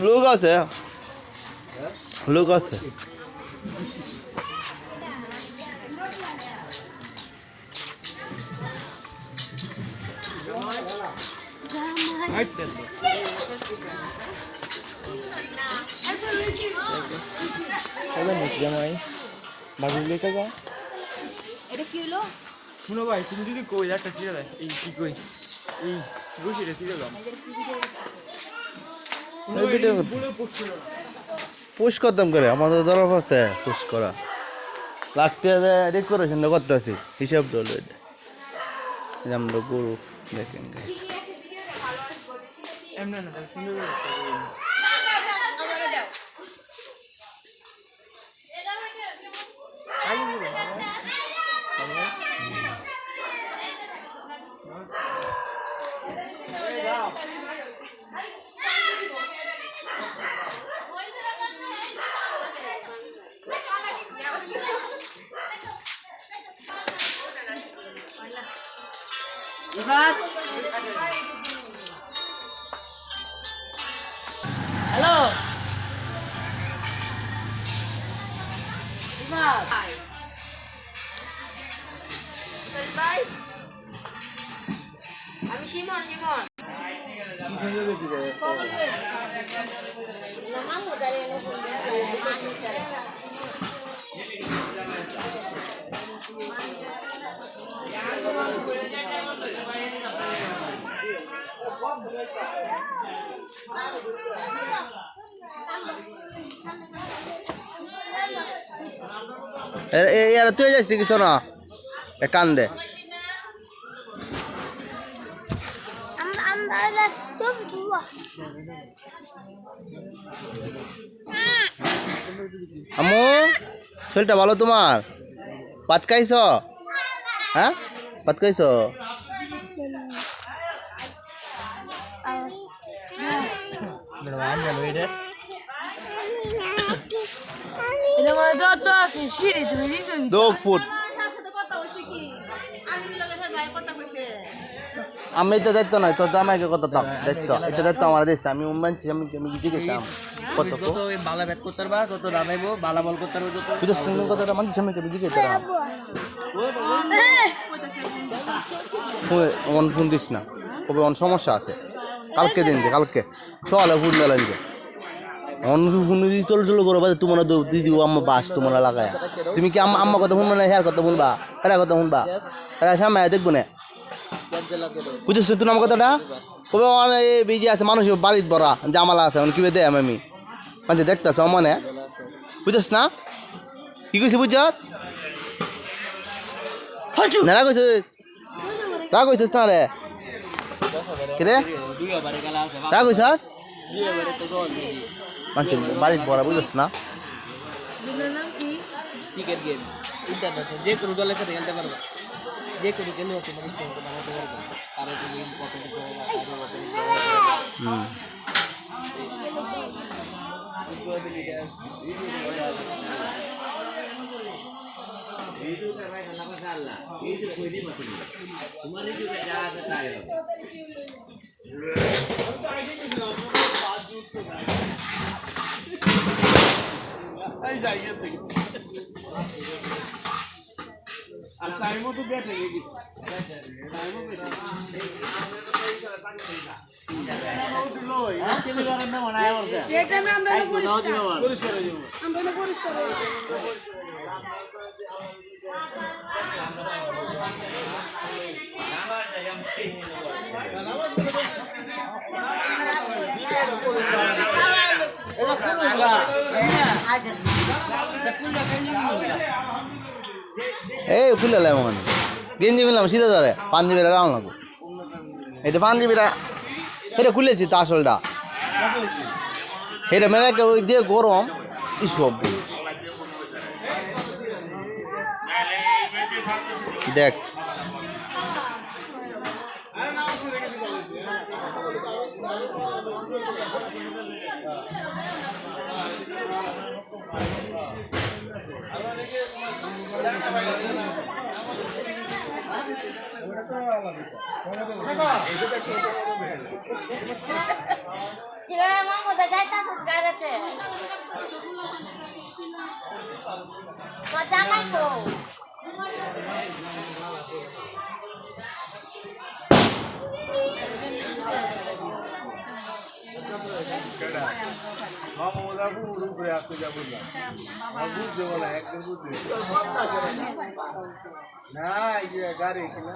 লোক আছে লোক আছে শুনো ভাই তুমি যদি কই একটা সিরিয়াল এই কি কই এই বসে সিরিয়াল পুশ করতাম করে আমাদের তরফ আছে পুশ করা লাগতে ডেকোরেশন করতে আছি হিসাব দল আমরা গরু দেখেন হ্যালো আমি শিমন তুই যাস কিছু না কান্দে আমু শরীরটা ভালো তোমার পাত খাইছ হ্যাঁ পাত খাইছ আমি তো দায়িত্ব নয় তো আমাকে কত দায়িত্ব এটা দায়িত্ব আমার দায়িত্ব আমি মানছি আমি জিজ্ঞেস কত বালা ব্যাট করতে পারবা কত রানাইবো বালা বল করতে পারবো বুঝছ তুমি কথাটা মানছি আমি জিজ্ঞেস অন ফোন দিস না কবে অন সমস্যা আছে কালকে দিন যে কালকে সকালে ফোন মেলা দিবে অন ফোন চলো করো তোমার দিদি আম্মা বাস তোমার লাগায় তুমি কি আম্মা কথা শুনবো না হ্যাঁ কথা শুনবা হ্যাঁ কথা শুনবা হ্যাঁ সামনে দেখবো না বুঝেছ তুই আমার কথাটা কবে বেজে আছে মানুষ বাড়ির বড়া জামালা আছে কি দেয় আমি মানে দেখতেছ মনে বুঝছ না কি কইছি বুঝছ না রাগ হইছিস না রে রে রাগ হইছ মানুষ বাড়ির বড়া বুঝছ না ক্রিকেট গেম ইন্টারনেটে যে কোনো দলের সাথে খেলতে পারবা যে কোনো গেলেও তোমার ইচ্ছা মতো বানাতে পারবা আর তুমি ইম্পর্টেন্ট করে এই ফুলে মনে গেঞ্জি মিলাম সিধা ধরে পাঞ্জাবিরা রাউন্ড লাগবো এটা পাঞ্জাবিরা এটা খুলেছি তো আসলটা এটা মেলা ওই দিয়ে গরম সব দেখ Kira mau udah jahit tak sekarang teh. Macam itu. মামা পুরো উপরে আসতে যাবো না বুঝতে বলা একদম বুঝতে না এই যে গাড়ি কিনা